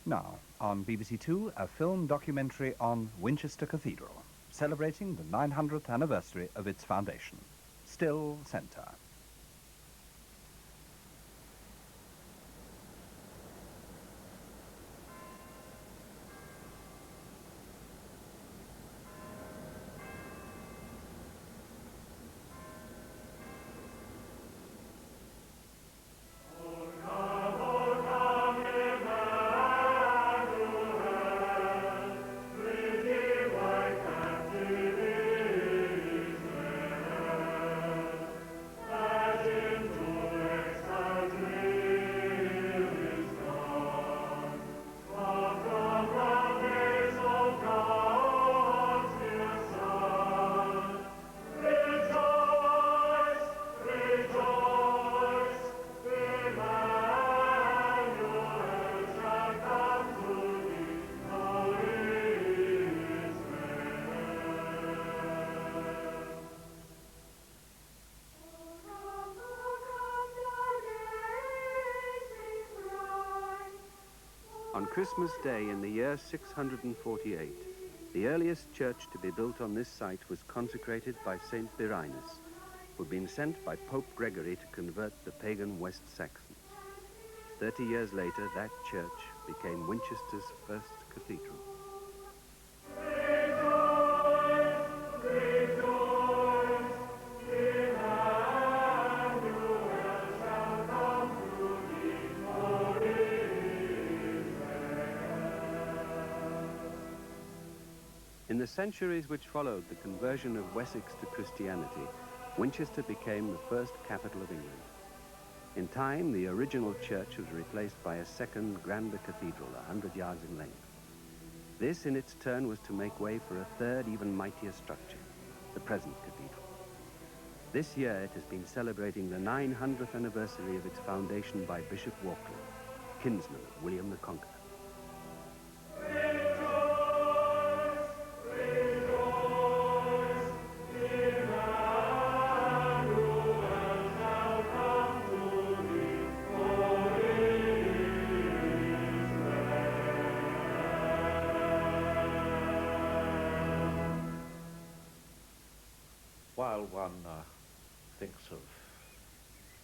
Now, on BBC Two, a film documentary on Winchester Cathedral, celebrating the 900th anniversary of its foundation. Still Centre. On Christmas Day in the year 648, the earliest church to be built on this site was consecrated by St. Birinus, who had been sent by Pope Gregory to convert the pagan West Saxons. 30 years later, that church became Winchester's first cathedral. In the centuries which followed the conversion of Wessex to Christianity, Winchester became the first capital of England. In time, the original church was replaced by a second, grander cathedral, 100 yards in length. This, in its turn, was to make way for a third, even mightier structure, the present cathedral. This year, it has been celebrating the 900th anniversary of its foundation by Bishop Walkley, kinsman of William the Conqueror. While one thinks of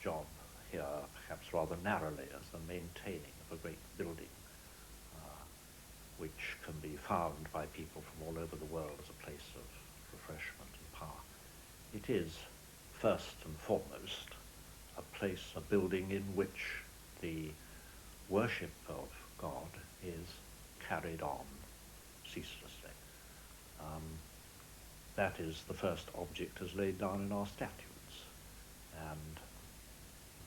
job here perhaps rather narrowly as the maintaining of a great building which can be found by people from all over the world as a place of refreshment and power, it is first and foremost a place, a building in which the worship of God is carried on ceaselessly. That is the first object as laid down in our statutes, and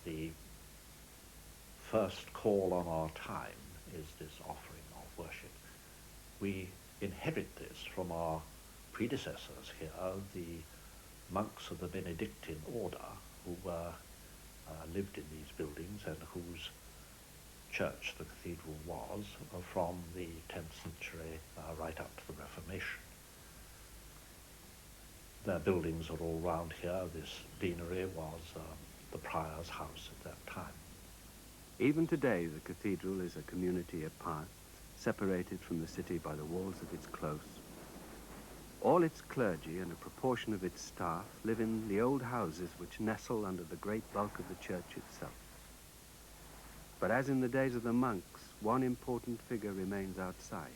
the first call on our time is this offering of worship. We inherit this from our predecessors here, the monks of the Benedictine order, who lived in these buildings and whose church the cathedral was from the 10th century right up to the Reformation. Their buildings are all round here. This deanery was the prior's house at that time. Even today, the cathedral is a community apart, separated from the city by the walls of its close. All its clergy and a proportion of its staff live in the old houses which nestle under the great bulk of the church itself. But as in the days of the monks, one important figure remains outside.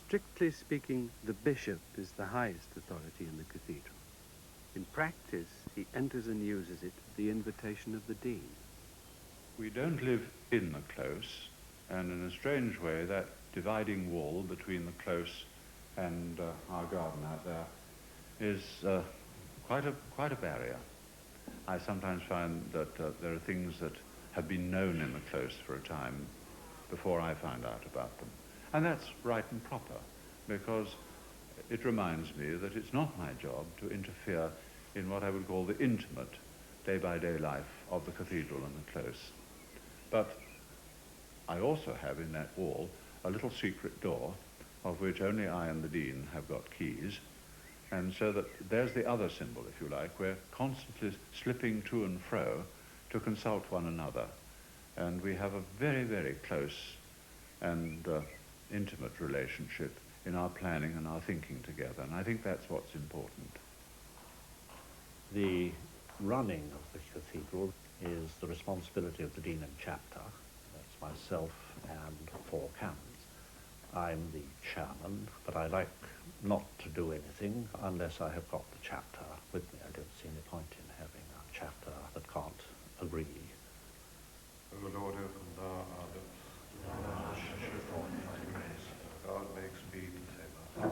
Strictly speaking, the bishop is the highest authority in the cathedral. In practice, he enters and uses it at the invitation of the dean. We don't live in the close, and in a strange way, that dividing wall between the close and our garden out there is quite a barrier. I sometimes find that there are things that have been known in the close for a time before I find out about them. And that's right and proper, because it reminds me that it's not my job to interfere in what I would call the intimate day-by-day life of the cathedral and the close. But I also have in that wall a little secret door of which only I and the dean have got keys, and so that there's the other symbol, if you like. We're constantly slipping to and fro to consult one another, and we have a very, very close and intimate relationship in our planning and our thinking together, and I think that's what's important. The running of the cathedral is the responsibility of the Dean and Chapter. That's myself and 4 canons. I'm the chairman, but I like not to do anything unless I have got the chapter with me. I don't see any point in having a chapter that can't agree. O Lord, open thou our lips. God make speed to save us.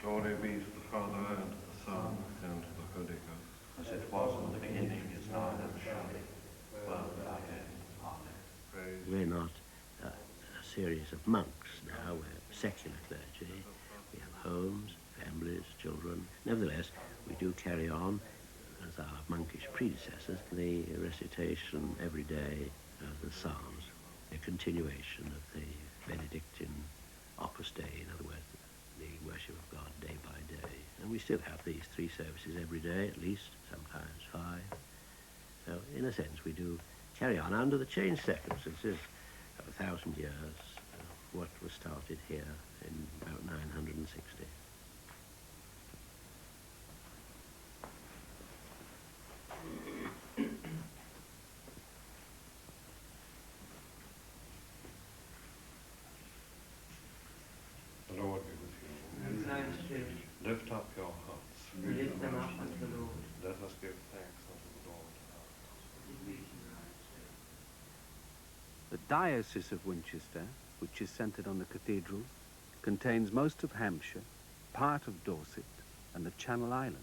Glory be to the Father, and to the Son, and to the Holy Ghost. As it was in the beginning, is now, and ever shall be, world without end. Amen. Praise We're not a series of monks now, we're secular clergy. We have homes, families, children. Nevertheless, we do carry on, as our monkish predecessors, the recitation every day of the Psalms, a continuation of the Benedictine Opus Dei, in other words, the worship of God day by day. And we still have these 3 services every day, at least, sometimes 5. So, in a sense, we do carry on under the changed circumstances of 1,000 years, what was started here in about 960. the Lord be with you. And thy spirit, Lift up your hearts. lift them up unto the Lord. Let us give thanks unto the Lord. The diocese of Winchester, which is centred on the cathedral, contains most of Hampshire, part of Dorset, and the Channel Islands.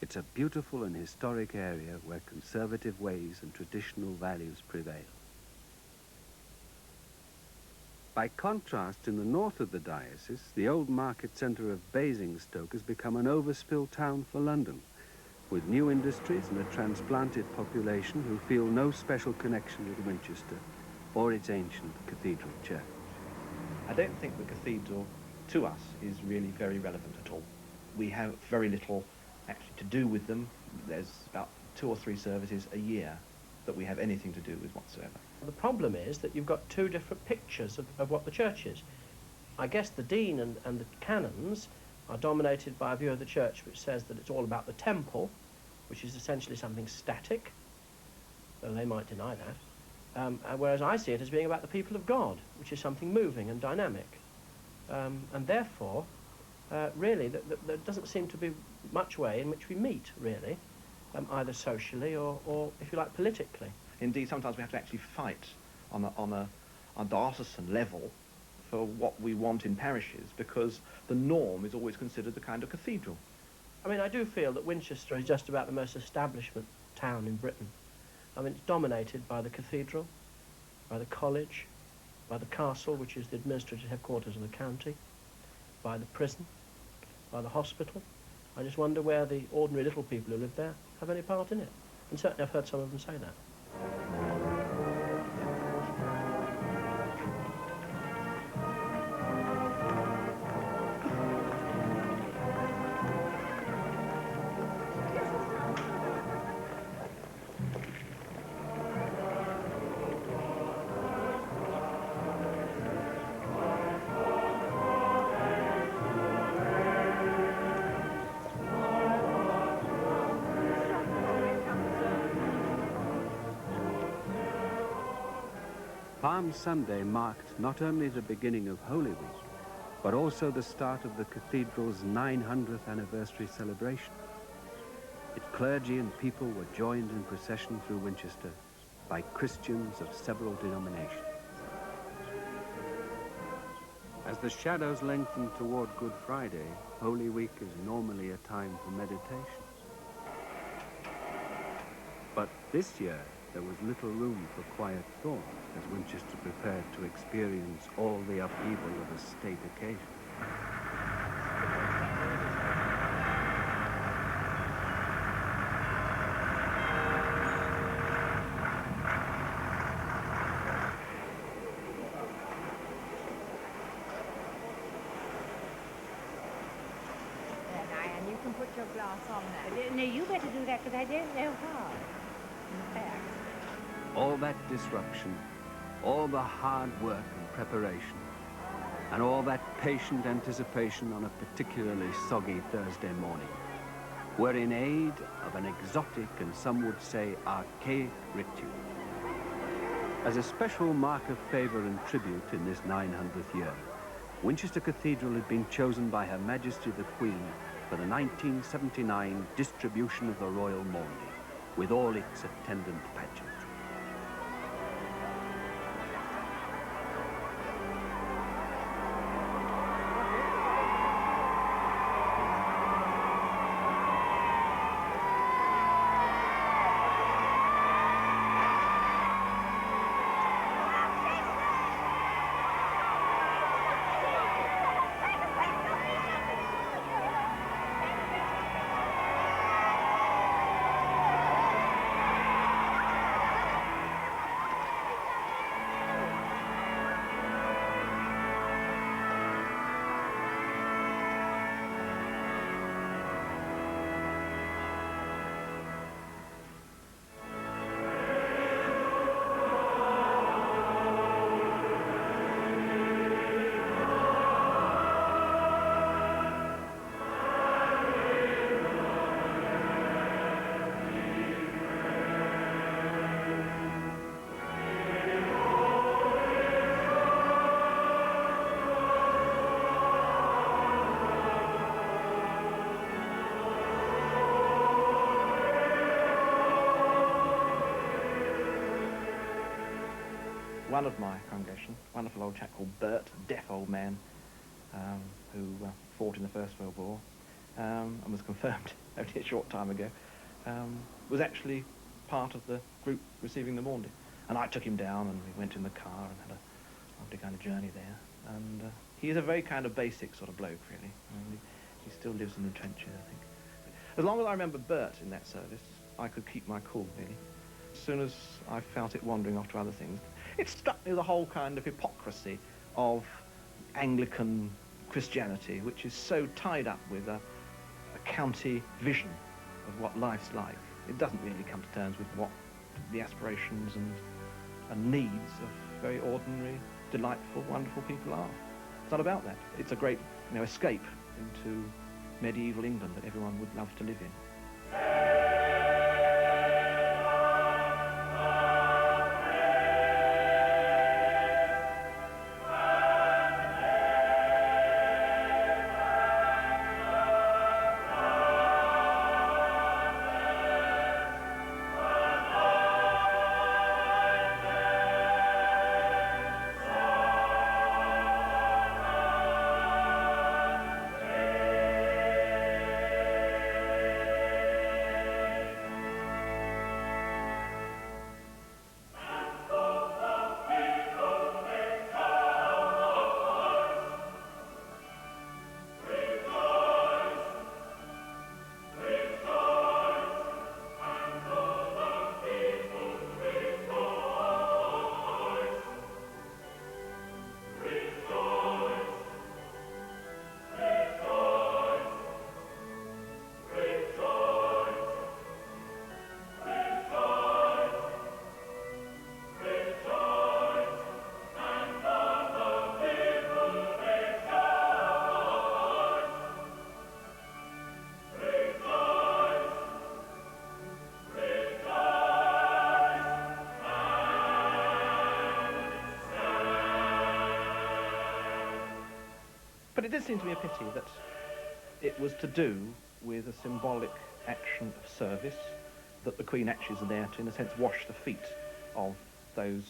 It's a beautiful and historic area where conservative ways and traditional values prevail. By contrast, in the north of the diocese, the old market centre of Basingstoke has become an overspill town for London, with new industries and a transplanted population who feel no special connection with Winchester or its ancient cathedral church. I don't think the cathedral, to us, is really very relevant at all. We have very little actually to do with them. There's about 2 or 3 services a year that we have anything to do with whatsoever. The problem is that you've got 2 different pictures of what the church is. I guess the dean and the canons are dominated by a view of the church which says that it's all about the temple, which is essentially something static, though they might deny that. Whereas I see it as being about the people of God, which is something moving and dynamic. And therefore, really, there doesn't seem to be much way in which we meet, really, either socially or, if you like, politically. Indeed, sometimes we have to actually fight on a diocesan level for what we want in parishes, because the norm is always considered the kind of cathedral. I mean, I do feel that Winchester is just about the most establishment town in Britain. I mean, it's dominated by the cathedral, by the college, by the castle, which is the administrative headquarters of the county, by the prison, by the hospital. I just wonder where the ordinary little people who live there have any part in it. And certainly I've heard some of them say that. Palm Sunday marked not only the beginning of Holy Week, but also the start of the cathedral's 900th anniversary celebration. Its clergy and people were joined in procession through Winchester by Christians of several denominations. As the shadows lengthen toward Good Friday, Holy Week is normally a time for meditation. But this year, there was little room for quiet thought as Winchester prepared to experience all the upheaval of a state occasion. Diane, you can put your glass on that. No, you better do that because I don't know how. In fact. All that disruption, all the hard work and preparation, and all that patient anticipation on a particularly soggy Thursday morning were in aid of an exotic and some would say archaic ritual. As a special mark of favour and tribute in this 900th year, Winchester Cathedral had been chosen by Her Majesty the Queen for the 1979 distribution of the Royal Maundy, with all its attendant pageantry. One of my congregation, a wonderful old chap called Bert, a deaf old man who fought in the First World War and was confirmed only a short time ago, was actually part of the group receiving the Maundy. And I took him down and we went in the car and had a lovely kind of journey there. And he's a very kind of basic sort of bloke, really. And he still lives in the trenches, I think. As long as I remember Bert in that service, I could keep my cool, really. As soon as I felt it wandering off to other things, it struck me the whole kind of hypocrisy of Anglican Christianity, which is so tied up with a county vision of what life's like. It doesn't really come to terms with what the aspirations and needs of very ordinary, delightful, wonderful people are. It's not about that. It's a great, escape into medieval England that everyone would love to live in. But it did seem to me a pity that it was to do with a symbolic action of service, that the Queen actually is there to, in a sense, wash the feet of those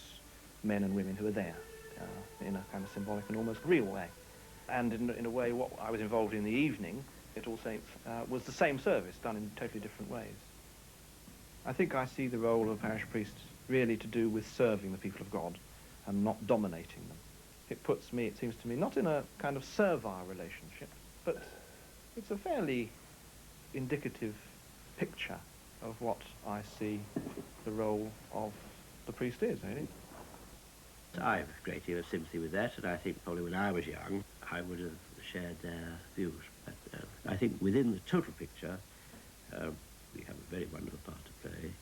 men and women who are there in a kind of symbolic and almost real way. And in a way, what I was involved in the evening at All Saints was the same service done in totally different ways. I think I see the role of parish priests really to do with serving the people of God and not dominating them. It puts me, it seems to me, not in a kind of servile relationship, but it's a fairly indicative picture of what I see the role of the priest is, really. I have a great deal of sympathy with that, and I think probably when I was young, I would have shared their views. But I think within the total picture, we have a very wonderful part to play,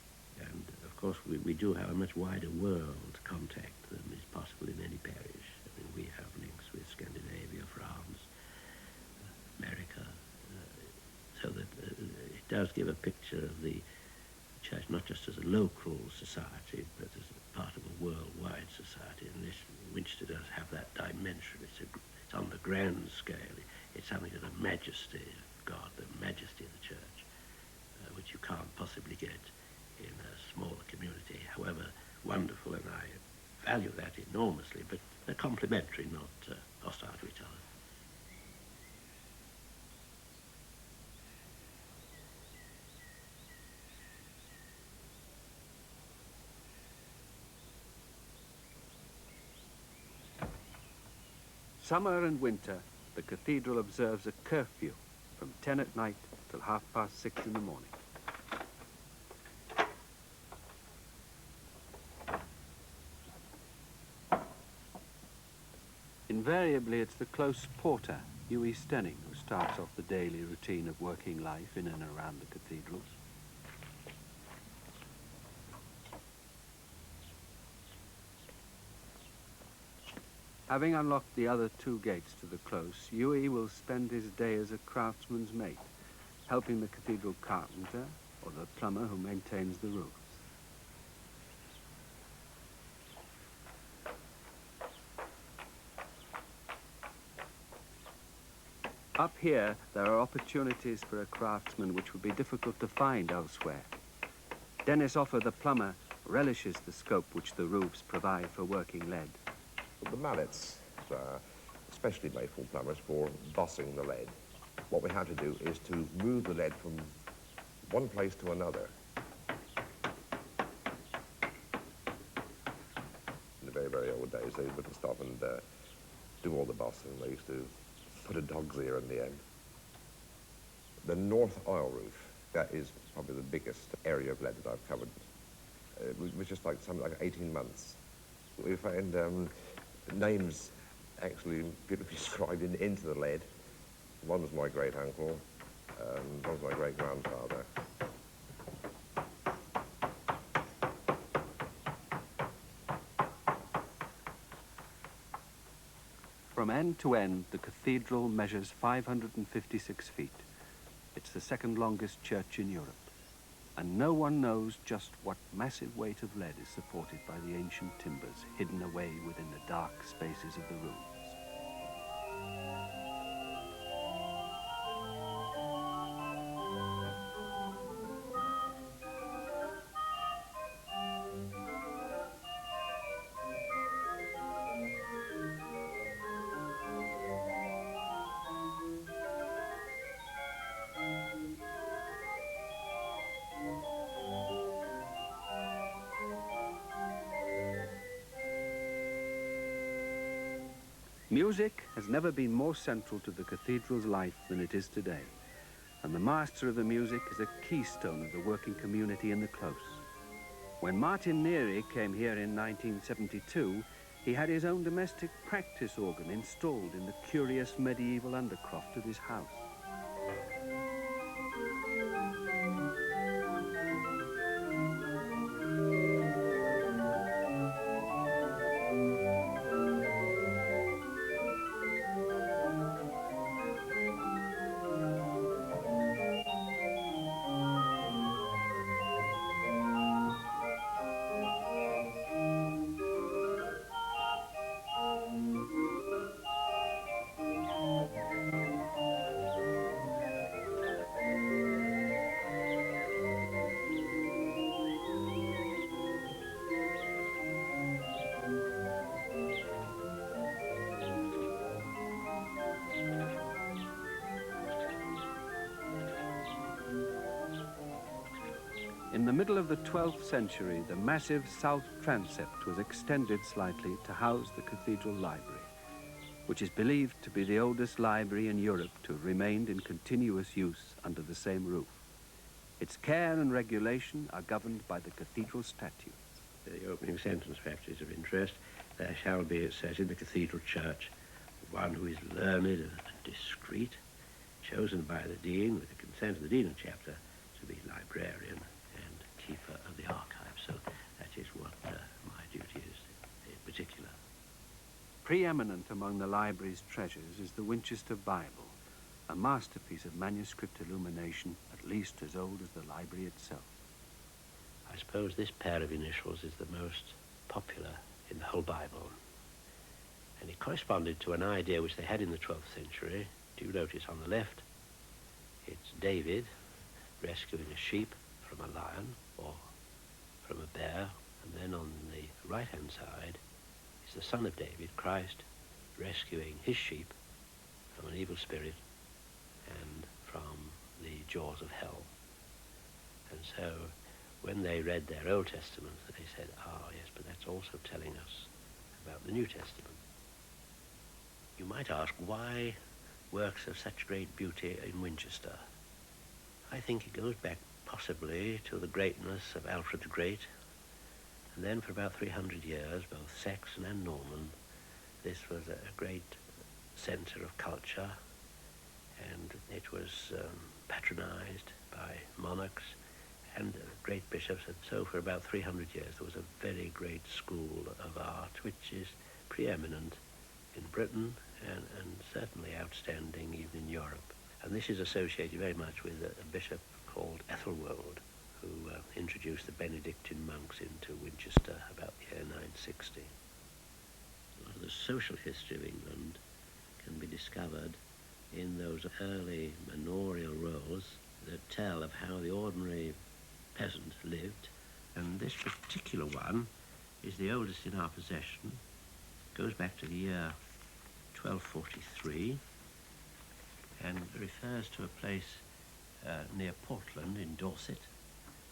and of course, we do have a much wider world contact than is possible in any parish. I mean, we have links with Scandinavia, France, America, so that it does give a picture of the church not just as a local society, but as a part of a worldwide society. And this Winchester does have that dimension. It's on the grand scale. It's something of the majesty of God, the majesty of the church, which you can't possibly get in a smaller community, however wonderful, and I value that enormously, but they're complementary, not hostile to each other. Summer and winter, the cathedral observes a curfew from 10 at night till 6:30 in the morning. Invariably, it's the close porter, Hughie Stenning, who starts off the daily routine of working life in and around the cathedrals. Having unlocked the other 2 gates to the close, Hughie will spend his day as a craftsman's mate, helping the cathedral carpenter or the plumber who maintains the roofs. Up here, there are opportunities for a craftsman which would be difficult to find elsewhere. Dennis Offer, the plumber, relishes the scope which the roofs provide for working lead. The mallets, especially made for plumbers for bossing the lead. What we have to do is to move the lead from one place to another. In the very, very old days, they wouldn't stop and do all the bossing. They used to put a dog's ear in the end. The north aisle roof, that is probably the biggest area of lead that I've covered. It was just like something like 18 months. We found names actually beautifully scribed into the lead. One was my great uncle, one was my great grandfather. From end to end, the cathedral measures 556 feet. It's the second longest church in Europe. And no one knows just what massive weight of lead is supported by the ancient timbers hidden away within the dark spaces of the rooms. Music has never been more central to the cathedral's life than it is today, and the master of the music is a keystone of the working community in the close. When Martin Neary came here in 1972, he had his own domestic practice organ installed in the curious medieval undercroft of his house. In the middle of the 12th century, the massive south transept was extended slightly to house the cathedral library, which is believed to be the oldest library in Europe to have remained in continuous use under the same roof. Its care and regulation are governed by the cathedral statutes. The opening sentence, perhaps, is of interest. There shall be, it says, in the cathedral church, one who is learned and discreet, chosen by the dean, with the consent of the dean and chapter, to be librarian and keeper of the archive. So Preeminent among the library's treasures is the Winchester Bible, a masterpiece of manuscript illumination at least as old as the library itself. I suppose this pair of initials is the most popular in the whole Bible. And it corresponded to an idea which they had in the 12th century. Do you notice on the left, it's David rescuing a sheep from a lion or from a bear. And then on the right-hand side is the Son of David, Christ, rescuing his sheep from an evil spirit and from the jaws of hell. And so when they read their Old Testament, they said, ah, yes, but that's also telling us about the New Testament. You might ask, why works of such great beauty in Winchester? I think it goes back possibly to the greatness of Alfred the Great. And then for about 300 years, both Saxon and Norman, this was a great centre of culture, and it was patronized by monarchs and great bishops. And so for about 300 years, there was a very great school of art, which is preeminent in Britain and certainly outstanding even in Europe. And this is associated very much with a bishop called Ethelwold, who introduced the Benedictine monks into Winchester about the year 960. A lot of the social history of England can be discovered in those early manorial rolls that tell of how the ordinary peasant lived. And this particular one is the oldest in our possession. It goes back to the year 1243 and refers to a place near Portland in Dorset.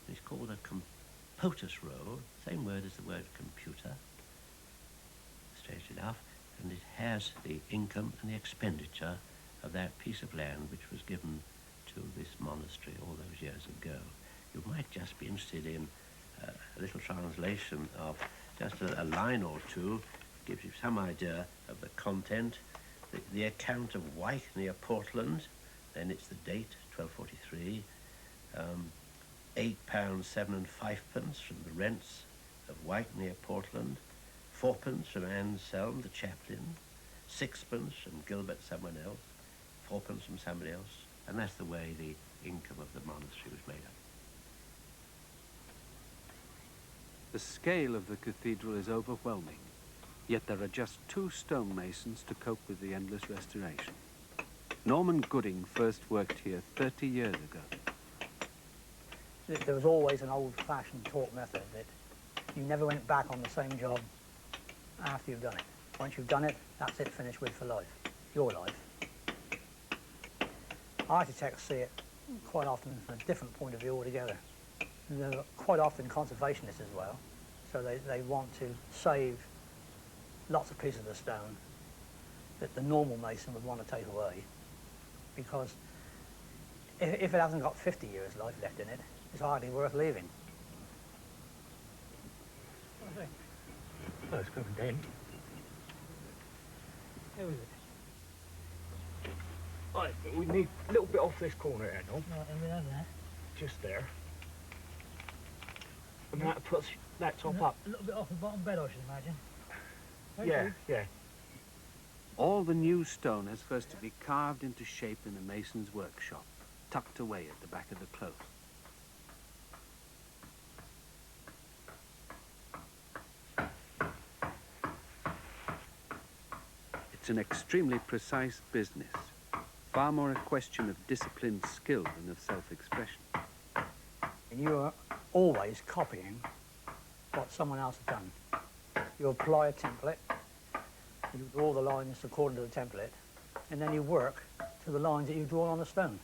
It's called a compotus roll, same word as the word computer, strange enough, and it has the income and the expenditure of that piece of land which was given to this monastery all those years ago. You might just be interested in a little translation of just a line or two, gives you some idea of the content. The account of Wyke near Portland, then it's the date, 1243, £8, 7 and 5 pence from the rents of Wyke near Portland, 4 pence from Anselm, the chaplain, 6 pence from Gilbert, someone else, 4 pence from somebody else, and that's the way the income of the monastery was made up. The scale of the cathedral is overwhelming, yet there are just 2 stonemasons to cope with the endless restoration. Norman Gooding first worked here 30 years ago. There was always an old-fashioned torque method that you never went back on the same job after you've done it. Once you've done it, that's it, finished with for life, your life. Architects see it quite often from a different point of view altogether. They're quite often conservationists as well, so they want to save lots of pieces of stone that the normal mason would want to take away, because if it hasn't got 50 years life left in it, it's hardly worth leaving. Oh, it's coming down. How is it? Right, we need a little bit off this corner here, no? Right, and we have that. Just there. And that puts that top up. A little bit off the bottom bed, I should imagine. Yeah, yeah. All the new stone has first to be carved into shape in the mason's workshop, tucked away at the back of the close. It's an extremely precise business, far more a question of disciplined skill than of self-expression. And you are always copying what someone else has done. You apply a template, you draw the lines according to the template, and then you work to the lines that you draw on the stone.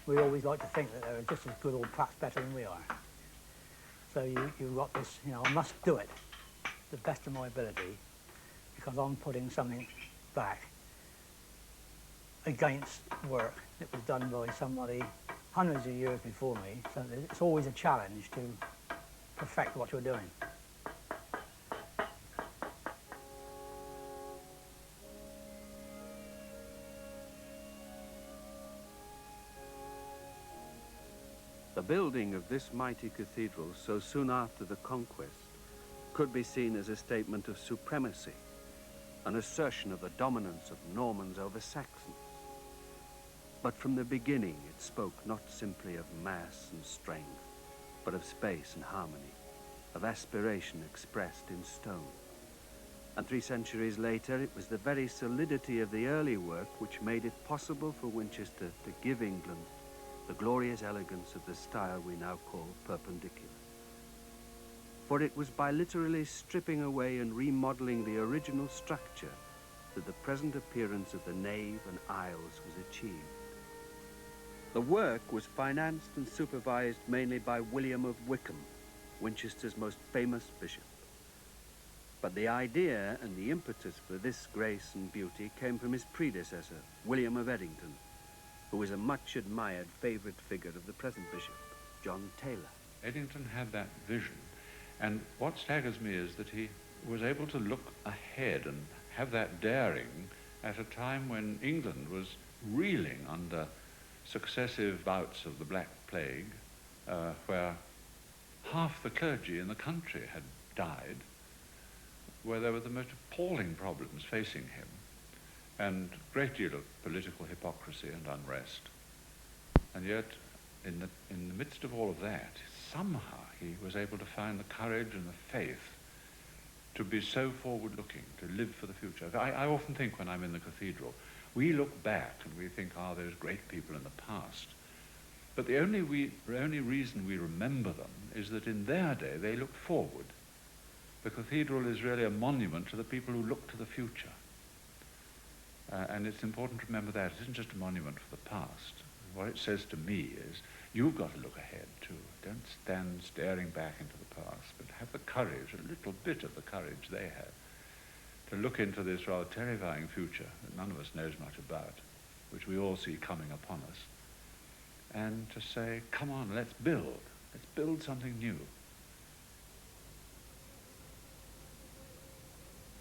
We always like to think that they're just as good or perhaps better than we are. So you've got this, I must do it to the best of my ability because I'm putting something back against work that was done by somebody hundreds of years before me. So it's always a challenge to perfect what you're doing. The building of this mighty cathedral so soon after the conquest could be seen as a statement of supremacy, an assertion of the dominance of Normans over Saxons. But from the beginning it spoke not simply of mass and strength, but of space and harmony, of aspiration expressed in stone. And 3 centuries later, it was the very solidity of the early work which made it possible for Winchester to give England the glorious elegance of the style we now call Perpendicular. For it was by literally stripping away and remodeling the original structure that the present appearance of the nave and aisles was achieved. The work was financed and supervised mainly by William of Wykeham, Winchester's most famous bishop. But the idea and the impetus for this grace and beauty came from his predecessor, William of Eddington, who was a much admired favourite figure of the present bishop, John Taylor. Eddington had that vision, and what staggers me is that he was able to look ahead and have that daring at a time when England was reeling under successive bouts of the Black Plague, where half the clergy in the country had died, where there were the most appalling problems facing him, and a great deal of political hypocrisy and unrest. And yet, in the midst of all of that, somehow he was able to find the courage and the faith to be so forward-looking, to live for the future. I often think when I'm in the cathedral, we look back and we think, oh, there's great people in the past. But the only reason we remember them is that in their day they looked forward. The cathedral is really a monument to the people who look to the future. And it's important to remember that. It isn't just a monument for the past. What it says to me is, you've got to look ahead too. Don't stand staring back into the past, but have the courage, a little bit of the courage they had, to look into this rather terrifying future that none of us knows much about, which we all see coming upon us, and to say, come on, let's build something new.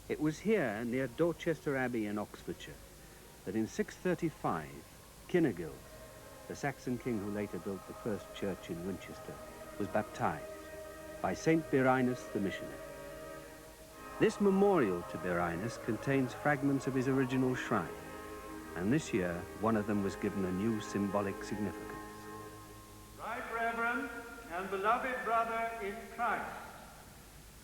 It was here, near Dorchester Abbey in Oxfordshire, that in 635, Cynegild, the Saxon king who later built the first church in Winchester, was baptized by St. Birinus the missionary. This memorial to Birinus contains fragments of his original shrine, and this year one of them was given a new symbolic significance. Right Reverend and beloved brother in Christ,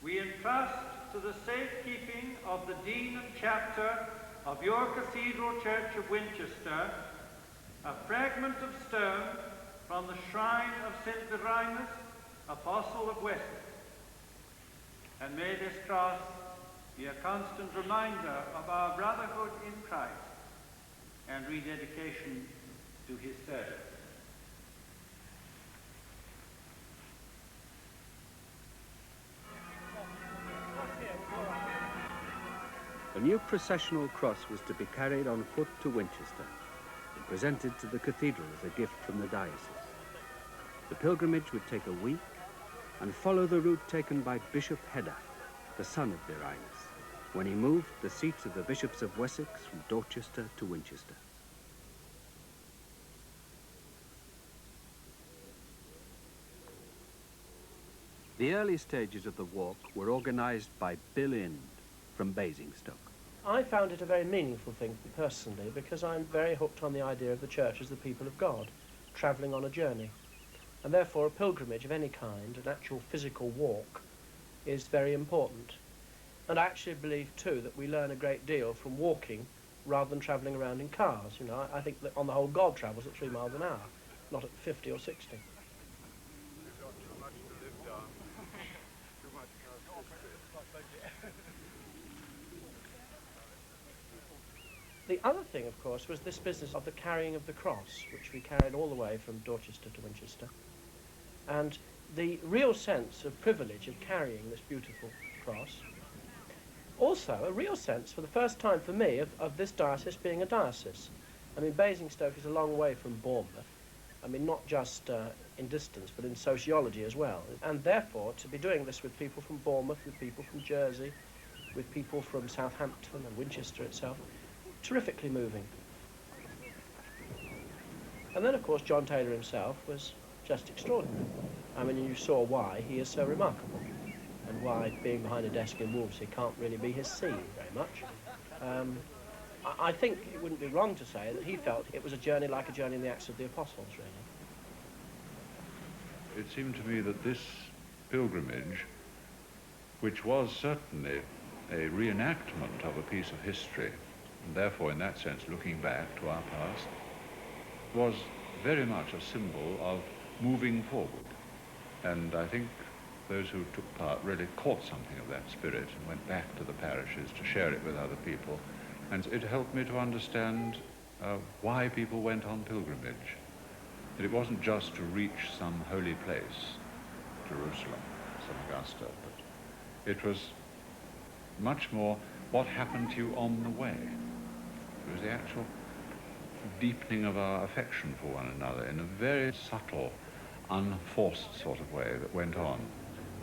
we entrust to the safekeeping of the Dean and Chapter of your Cathedral Church of Winchester a fragment of stone from the shrine of St. Birinus, Apostle of Wessex. And may this cross be a constant reminder of our brotherhood in Christ and rededication to his service. A new processional cross was to be carried on foot to Winchester and presented to the cathedral as a gift from the diocese. The pilgrimage would take a week and follow the route taken by Bishop Hedda, the son of Birinus, when he moved the seats of the bishops of Wessex from Dorchester to Winchester. The early stages of the walk were organised by Bill Ind from Basingstoke. I found it a very meaningful thing personally because I'm very hooked on the idea of the church as the people of God, travelling on a journey. And therefore a pilgrimage of any kind, an actual physical walk, is very important. And I actually believe too that we learn a great deal from walking rather than travelling around in cars. You know, I think that on the whole God travels at 3 miles an hour, not at 50 or 60. The other thing, of course, was this business of the carrying of the cross, which we carried all the way from Dorchester to Winchester. And the real sense of privilege of carrying this beautiful cross. Also, a real sense, for the first time for me, of this diocese being a diocese. I mean, Basingstoke is a long way from Bournemouth. I mean, not just in distance, but in sociology as well. And therefore, to be doing this with people from Bournemouth, with people from Jersey, with people from Southampton and Winchester itself, terrifically moving. And then, of course, John Taylor himself was just extraordinary. I mean, you saw why he is so remarkable, and why, being behind a desk in Wolvesey, can't really be his scene very much. I think it wouldn't be wrong to say that he felt it was a journey like a journey in the Acts of the Apostles, really. It seemed to me that this pilgrimage, which was certainly a reenactment of a piece of history, and therefore in that sense looking back to our past, was very much a symbol of moving forward. And I think those who took part really caught something of that spirit and went back to the parishes to share it with other people. And it helped me to understand why people went on pilgrimage. That it wasn't just to reach some holy place, Jerusalem, St. Augusta, but it was much more what happened to you on the way. It was the actual deepening of our affection for one another in a very subtle, unforced sort of way that went on.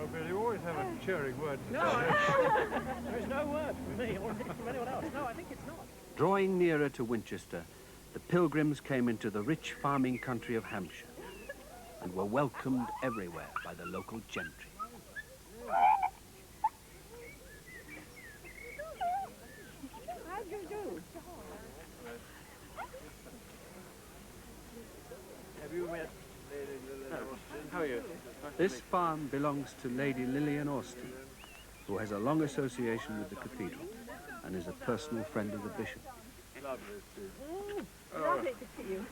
Oh, Bill, you always have a cheering word to say. No, there is no word from me or from anyone else. No, I think it's not. Drawing nearer to Winchester, the pilgrims came into the rich farming country of Hampshire and were welcomed everywhere by the local gentry. How do you do? Have you met Lady Lillian Austin? How are you? This farm belongs to Lady Lillian Austin, who has a long association with the cathedral and is a personal friend of the bishop. Lovely to see you. Lovely to see you.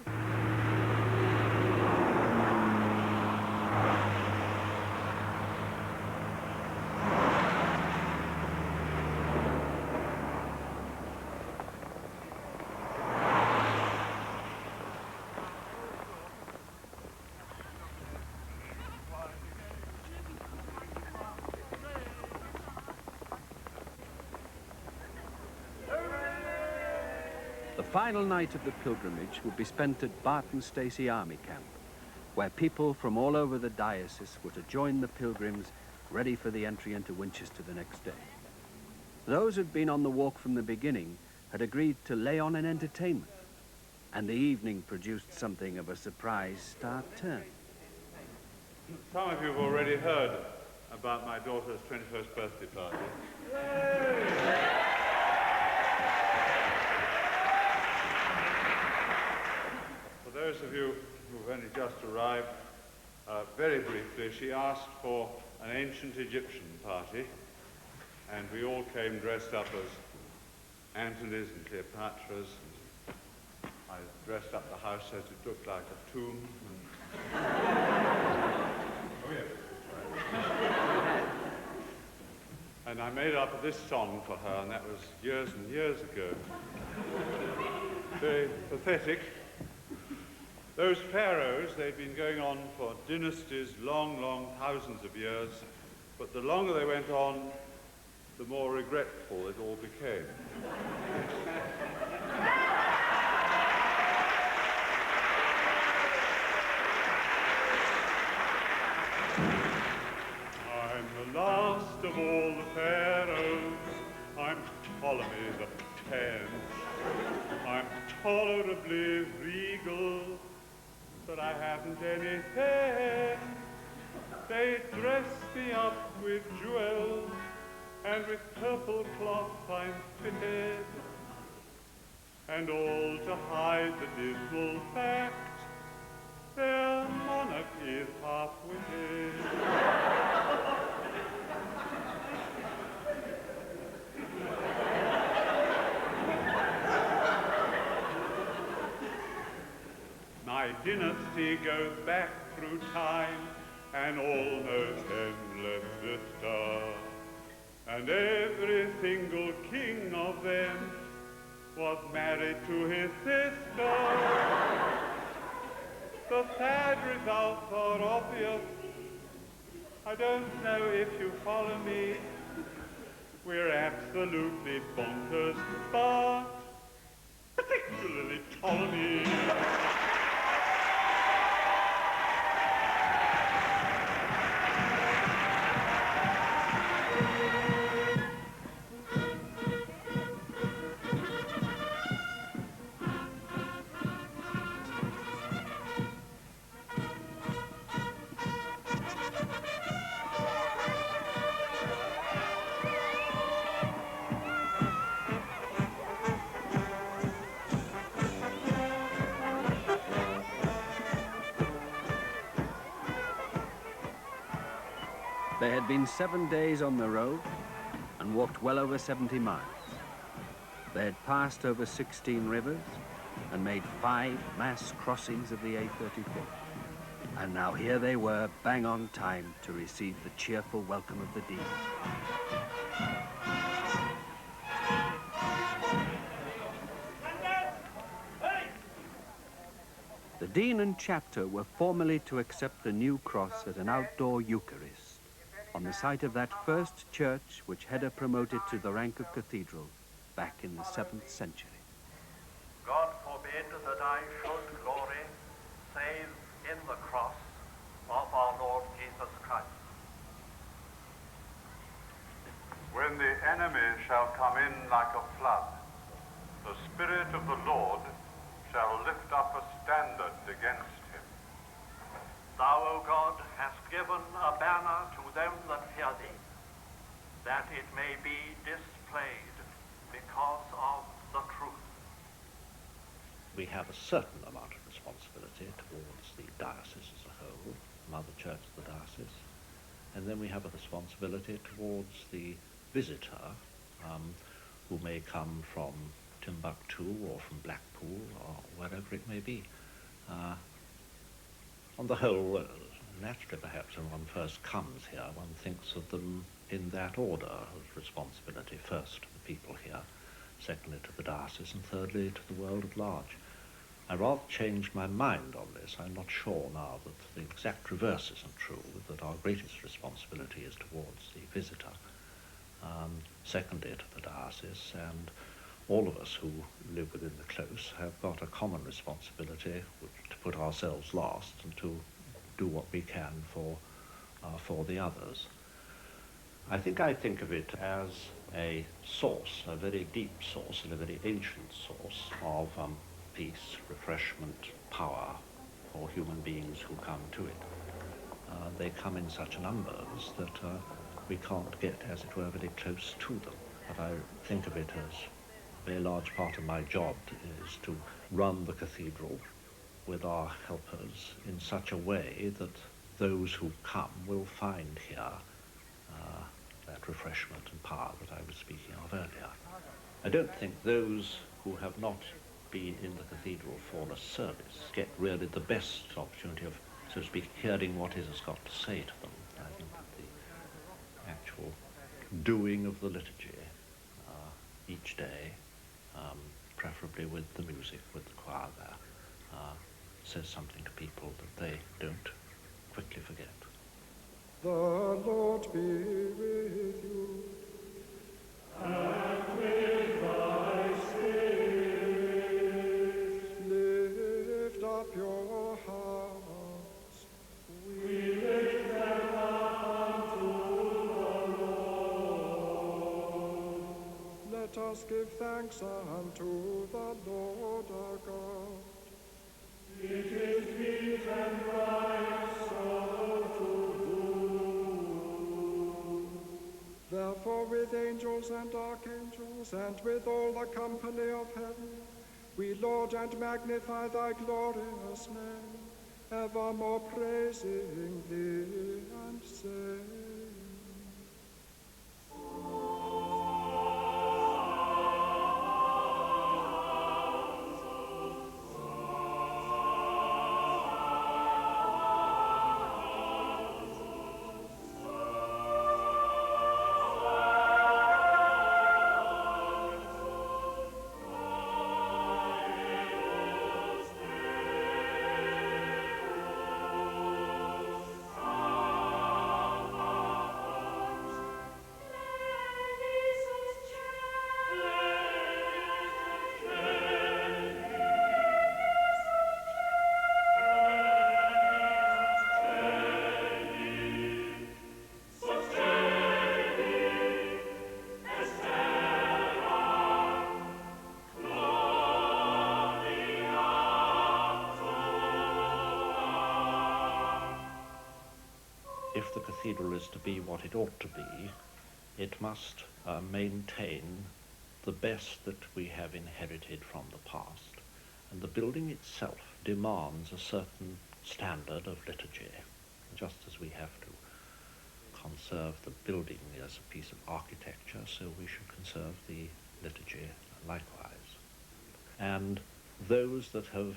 The final night of the pilgrimage would be spent at Barton Stacey Army Camp, where people from all over the diocese were to join the pilgrims ready for the entry into Winchester the next day. Those who'd been on the walk from the beginning had agreed to lay on an entertainment, and the evening produced something of a surprise start turn. Some of you have already heard about my daughter's 21st birthday party. For those of you who've only just arrived, very briefly, she asked for an ancient Egyptian party, and we all came dressed up as Antony's and Cleopatra's. And I dressed up the house so it looked like a tomb. Oh, yes. And I made up this song for her, and that was years and years ago. Very pathetic. Those pharaohs, they'd been going on for dynasties, long, long thousands of years, but the longer they went on, the more regretful it all became. I'm the last of all the pharaohs. I'm Ptolemy the 10th. I'm tolerably regal, but I haven't anything. They dress me up with jewels, and with purple cloth I'm fitted, and all to hide the dismal fact, their monarch is half-witted. My dynasty goes back through time, an almost endless vista, and every single king of them was married to his sister. The sad results are obvious. I don't know if you follow me. We're absolutely bonkers, but particularly Ptolemy. They had been 7 days on the road and walked well over 70 miles. They had passed over 16 rivers and made 5 mass crossings of the A34. And now here they were, bang on time, to receive the cheerful welcome of the Dean. The Dean and chapter were formally to accept the new cross at an outdoor Eucharist on the site of that first church which Hedda promoted to the rank of cathedral back in the 7th century. God forbid that I should glory save in the cross of our Lord Jesus Christ. When the enemy shall come in like a flood, the Spirit of the Lord shall lift up a standard against him. Thou, O God, hast given a banner to them that fear thee, that it may be displayed because of the truth. We have a certain amount of responsibility towards the diocese as a whole, Mother Church of the diocese, and then we have a responsibility towards the visitor who may come from Timbuktu or from Blackpool or wherever it may be. On the whole, naturally perhaps when one first comes here, one thinks of them in that order of responsibility. First to the people here, secondly to the diocese, and thirdly to the world at large. I rather changed my mind on this. I'm not sure now that the exact reverse isn't true, that our greatest responsibility is towards the visitor, secondly to the diocese, and all of us who live within the close have got a common responsibility to put ourselves last and to do what we can for the others. I think of it as a source, a very deep source and a very ancient source of peace, refreshment, power for human beings who come to it. They come in such numbers that we can't get, as it were, very close to them. But I think of it as a very large part of my job is to run the cathedral with our helpers in such a way that those who come will find here that refreshment and power that I was speaking of earlier. I don't think those who have not been in the cathedral for a service get really the best opportunity of, so to speak, hearing what it has got to say to them. I think that the actual doing of the liturgy each day, preferably with the music, with the choir there, says something to people that they don't quickly forget. The Lord be with you. And with thy spirit. Lift up your hearts. We lift them up unto the Lord. Let us give thanks unto the Lord our God. It is meet and right so to do. Therefore with angels and archangels, and with all the company of heaven, we laud and magnify thy glorious name, evermore praising thee and saying, If the cathedral is to be what it ought to be, it must maintain the best that we have inherited from the past. And the building itself demands a certain standard of liturgy, just as we have to conserve the building as a piece of architecture, so we should conserve the liturgy likewise. And those that have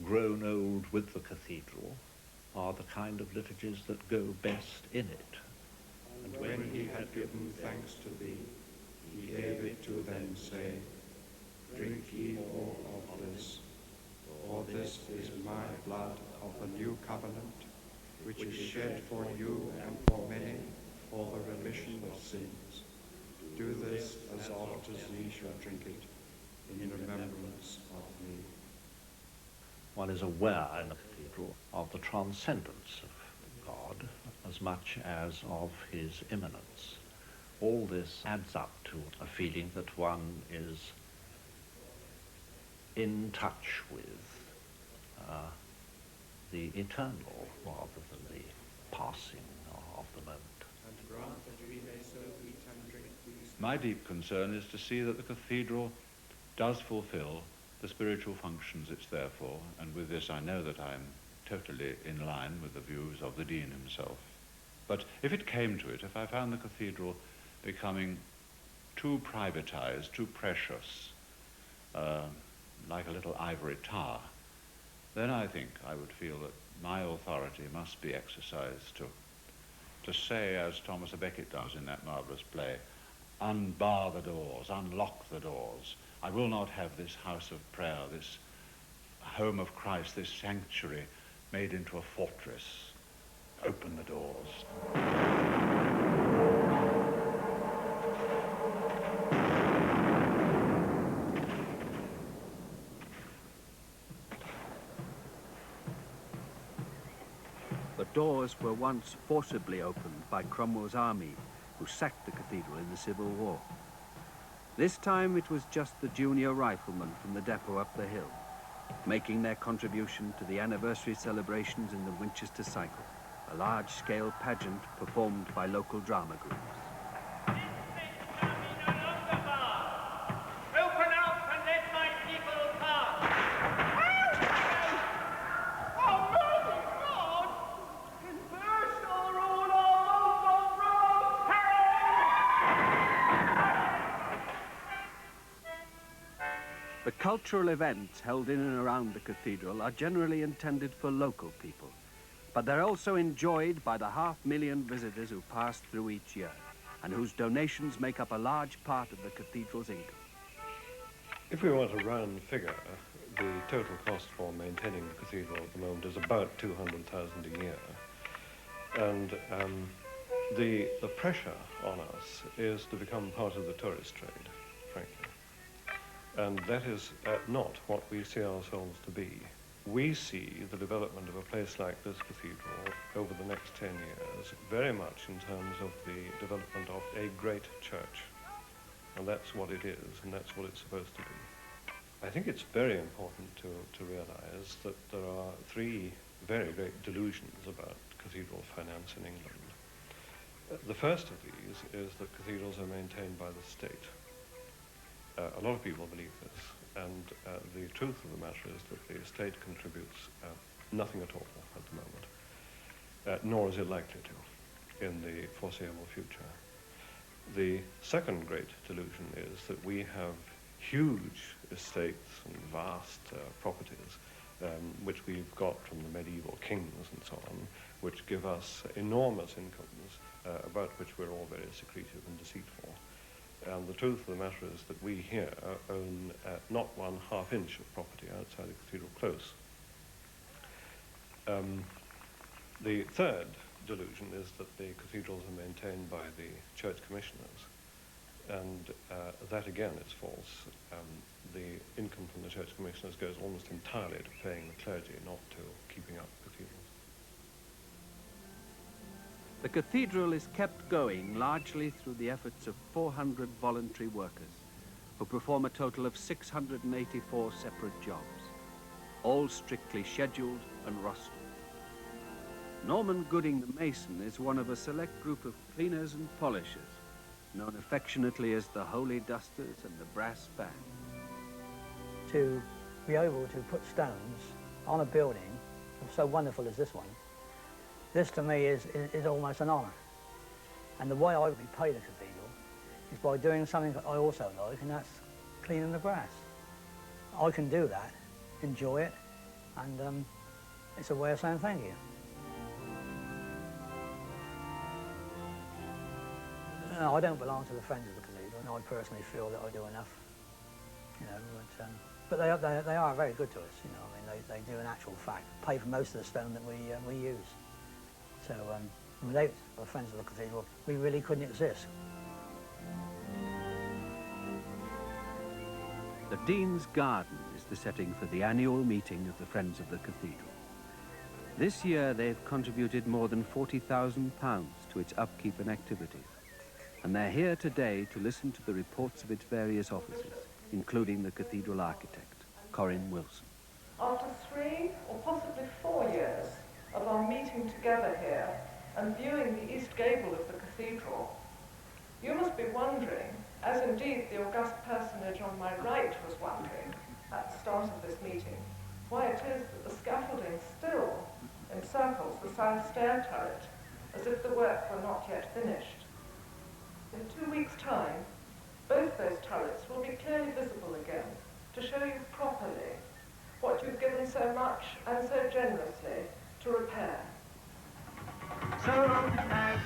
grown old with the cathedral are the kind of liturgies that go best in it. And when he had given thanks to thee, he gave it to them, saying, Drink ye all of this, for this is my blood of the new covenant, which is shed for you and for many for the remission of sins. Do this as oft as ye shall drink it, in remembrance of me. One is aware in the cathedral of the transcendence of God as much as of his immanence. All this adds up to a feeling that one is in touch with the eternal rather than the passing of the moment. And grant that we may so eat and drink these. My deep concern is to see that the cathedral does fulfill the spiritual functions it's there for, and with this I know that I'm totally in line with the views of the Dean himself. But if it came to it, if I found the cathedral becoming too privatized, too precious, like a little ivory tower, then I think I would feel that my authority must be exercised to say, as Thomas à Becket does in that marvelous play, unbar the doors, unlock the doors. I will not have this house of prayer, this home of Christ, this sanctuary made into a fortress. Open the doors. The doors were once forcibly opened by Cromwell's army, who sacked the cathedral in the Civil War. This time it was just the junior riflemen from the depot up the hill, making their contribution to the anniversary celebrations in the Winchester Cycle, a large-scale pageant performed by local drama groups. Open up and let my people pass! Almighty God! Converse or rule all of Rome! The cultural events held in and around the cathedral are generally intended for local people, but they're also enjoyed by the 500,000 visitors who pass through each year, and whose donations make up a large part of the cathedral's income. If we want a round figure, the total cost for maintaining the cathedral at the moment is about 200,000 a year. And the pressure on us is to become part of the tourist trade, frankly. And that is not what we see ourselves to be. We see the development of a place like this cathedral over the next 10 years very much in terms of the development of a great church. And that's what it is, and that's what it's supposed to be. I think it's very important to realize that there are three very great delusions about cathedral finance in England. The first of these is that cathedrals are maintained by the state. A lot of people believe this, and the truth of the matter is that the state contributes nothing at all at the moment, nor is it likely to in the foreseeable future. The second great delusion is that we have huge estates and vast properties, which we've got from the medieval kings and so on, which give us enormous incomes about which we're all very secretive and deceitful. And the truth of the matter is that we here own not 1/2 inch of property outside the cathedral close. The third delusion is that the cathedrals are maintained by the church commissioners, and that again is false. The income from the church commissioners goes almost entirely to paying the clergy, not to keeping up cathedrals. The cathedral is kept going largely through the efforts of 400 voluntary workers, who perform a total of 684 separate jobs, all strictly scheduled and rostered. Norman Gooding the mason is one of a select group of cleaners and polishers, known affectionately as the Holy Dusters and the Brass Band. To be able to put stones on a building so wonderful as this one, this to me is almost an honor. And the way I repay the cathedral is by doing something that I also like, and that's cleaning the grass. I can do that, enjoy it, and it's a way of saying thank you. No, I don't belong to the Friends of the Cathedral, and I personally feel that I do enough, you know, but they are very good to us, you know. I mean, they do in actual fact pay for most of the stone that we use. So without the Friends of the Cathedral, we really couldn't exist. The Dean's Garden is the setting for the annual meeting of the Friends of the Cathedral. This year they've contributed more than £40,000 to its upkeep and activities, and they're here today to listen to the reports of its various officers, including the cathedral architect, Corinne Wilson. After 3 or possibly 4 years of our meeting together here and viewing the east gable of the cathedral, you must be wondering, as indeed the august personage on my right was wondering at the start of this meeting, why it is that the scaffolding still encircles the south stair turret, as if the work were not yet finished. In 2 weeks' time, both those turrets will be clearly visible again, to show you properly what you've given so much and so generously to repair. So good night,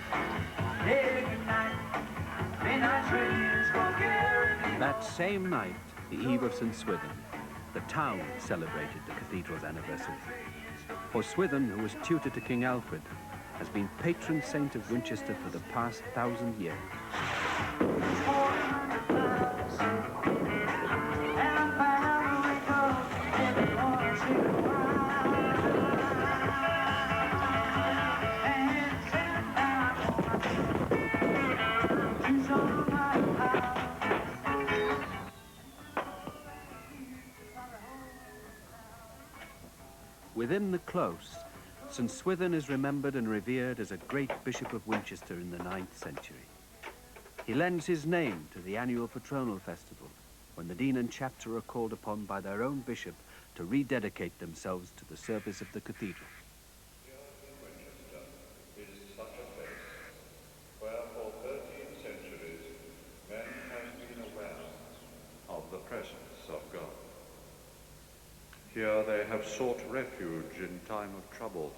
very good night, may night dreams forget. That same night, the eve of St. Swithin, the town celebrated the cathedral's anniversary. For Swithin, who was tutor to King Alfred, has been patron saint of Winchester for the past 1,000 years. Within the close, St. Swithin is remembered and revered as a great Bishop of Winchester in the 9th century. He lends his name to the annual patronal festival, when the Dean and Chapter are called upon by their own bishop to rededicate themselves to the service of the cathedral. Here in Winchester is such a place where for 13 centuries men have been aware of the presence of God. Here they have sought refuge in time of trouble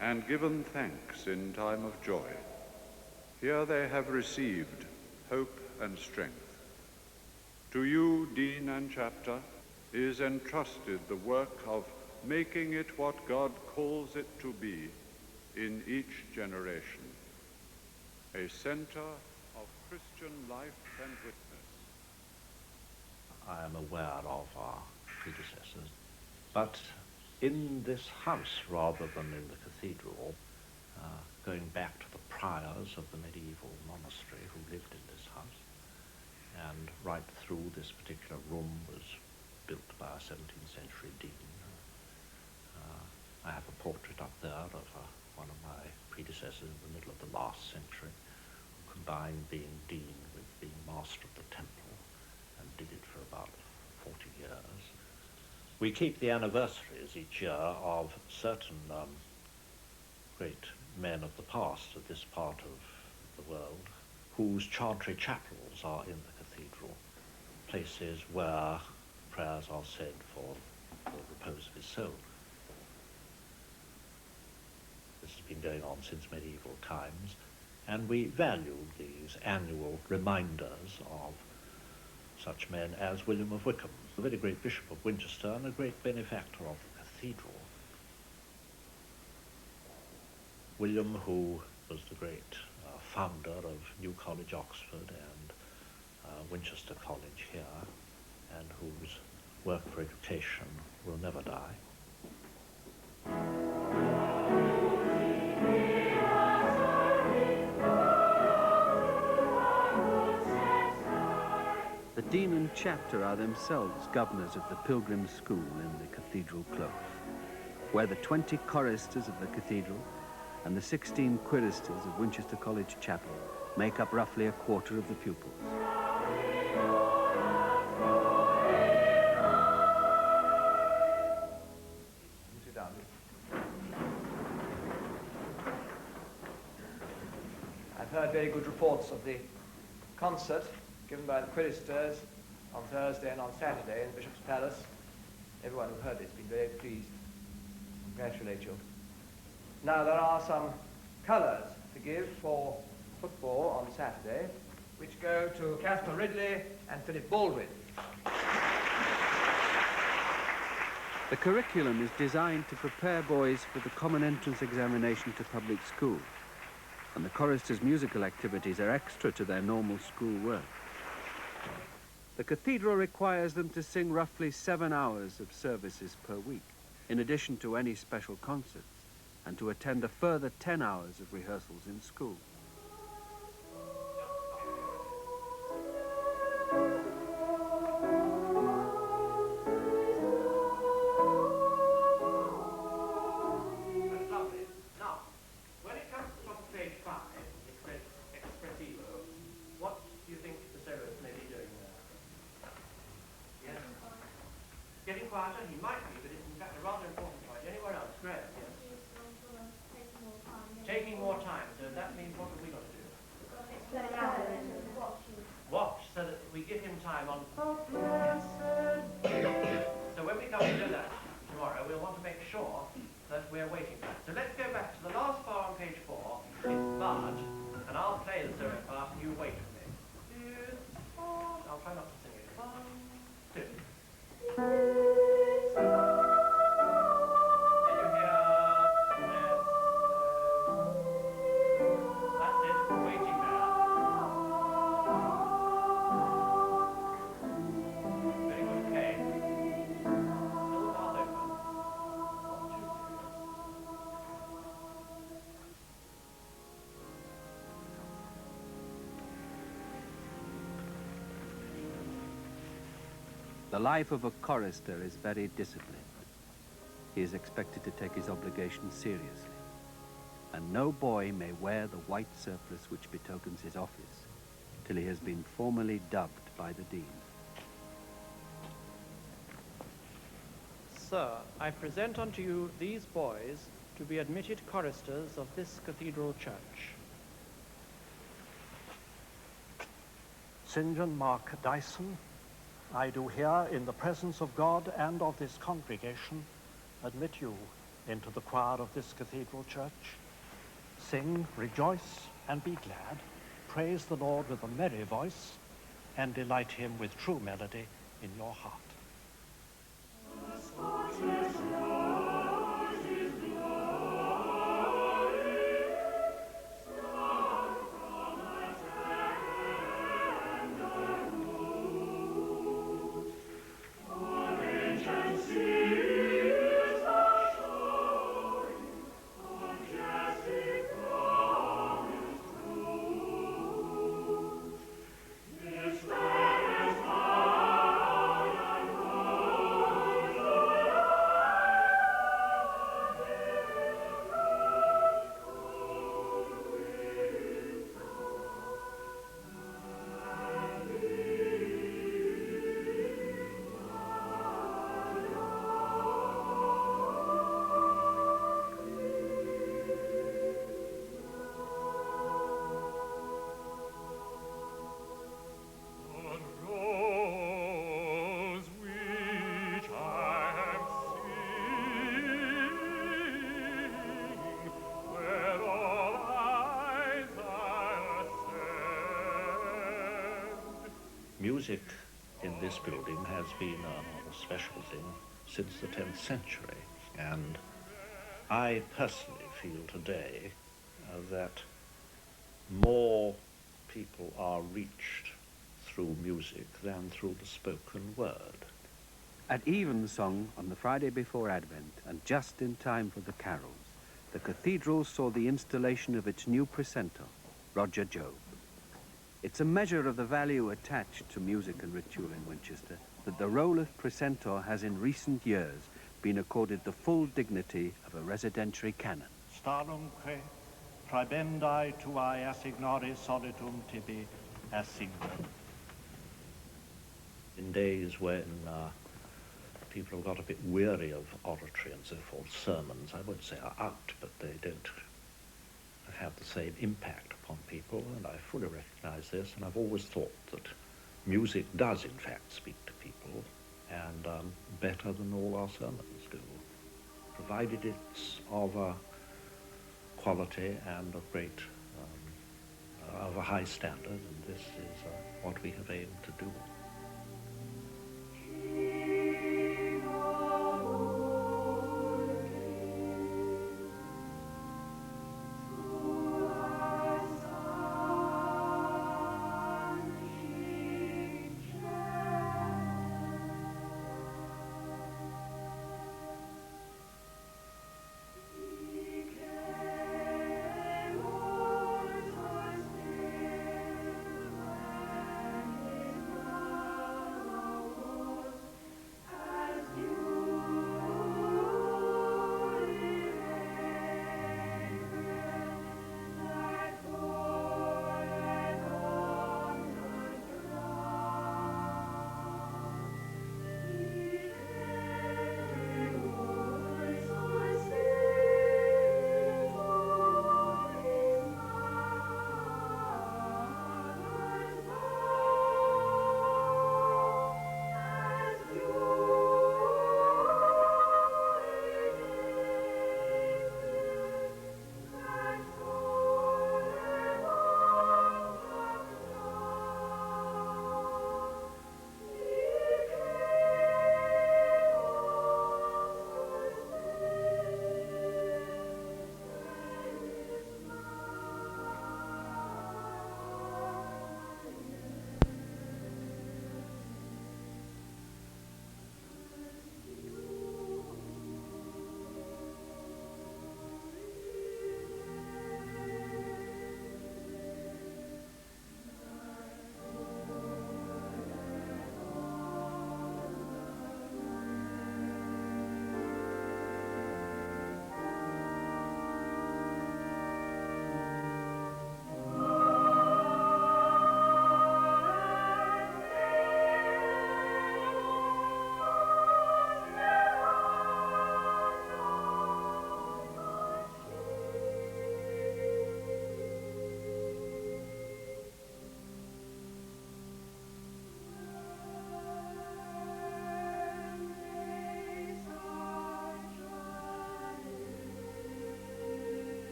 and given thanks in time of joy. Here they have received hope and strength. To you, Dean and Chapter, is entrusted the work of making it what God calls it to be in each generation, a center of Christian life and witness. I am aware of our predecessors, but in this house rather than in the cathedral, going back to the priors of the medieval monastery who lived in this house, and right through this particular room was built by a 17th century dean. I have a portrait up there of one of my predecessors in the middle of the last century, who combined being dean with being master of the temple, and did it for about 40 years. We keep the anniversaries each year of certain great men of the past of this part of the world, whose chantry chapels are in the cathedral, places where prayers are said for the repose of his soul. This has been going on since medieval times, and we value these annual reminders of such men as William of Wykeham, a very great Bishop of Winchester and a great benefactor of the cathedral. William, who was the great founder of New College, Oxford, and Winchester College here, and whose work for education will never die. The Dean and Chapter are themselves governors of the Pilgrim School in the Cathedral Close, where the 20 choristers of the cathedral and the 16 choristers of Winchester College Chapel make up roughly a quarter of the pupils. Sit down. I've heard very good reports of the concert given by the choristers on Thursday and on Saturday in the Bishop's Palace. Everyone who heard it has been very pleased. Congratulate you. Now there are some colours to give for football on Saturday, which go to Casper Ridley and Philip Baldwin. The curriculum is designed to prepare boys for the common entrance examination to public school, and the choristers' musical activities are extra to their normal school work. The cathedral requires them to sing roughly 7 hours of services per week, in addition to any special concerts, and to attend a further 10 hours of rehearsals in school. That's lovely. Now, when it comes to the top of page 5, Expressivo, what do you think the soloist may be doing there? Yes? Getting quieter? He might be, but it's in fact a rather important point. Anywhere else? Graham, yes? Taking more time. So that means what have we got to do? Watch, so that we give him time on... So when we come to do that tomorrow, we'll want to make sure that we're waiting for that. So let's go back to the last bar on page 4. It's Bud, and I'll play the solo part and you wait for me. I'll try not to sing it. 1, 2. Can you hear? Yes. That's it. We're waiting there. Very good. Okay. Still mouth open. Not too serious. The life of a chorister is very disciplined. He is expected to take his obligations seriously, and no boy may wear the white surplice which betokens his office till he has been formally dubbed by the dean. Sir, I present unto you these boys to be admitted choristers of this cathedral church. St. John Mark Dyson, I do here, in the presence of God and of this congregation, admit you into the choir of this cathedral church. Sing, rejoice, and be glad. Praise the Lord with a merry voice, and delight him with true melody in your heart. Music in this building has been a special thing since the 10th century, and I personally feel today that more people are reached through music than through the spoken word. At evensong on the Friday before Advent, and just in time for the carols, the cathedral saw the installation of its new precentor, Roger Job. It's a measure of the value attached to music and ritual in Winchester that the role of precentor has in recent years been accorded the full dignity of a residentiary canon. Starumque, tribendi tuae assignare solitum tibi assigno. In days when people have got a bit weary of oratory and so forth, sermons, I won't say are out, but they don't have the same impact upon people, and I fully recognize this, and I've always thought that music does in fact speak to people, and better than all our sermons do, provided it's of a quality and of of a high standard, and this is what we have aimed to do.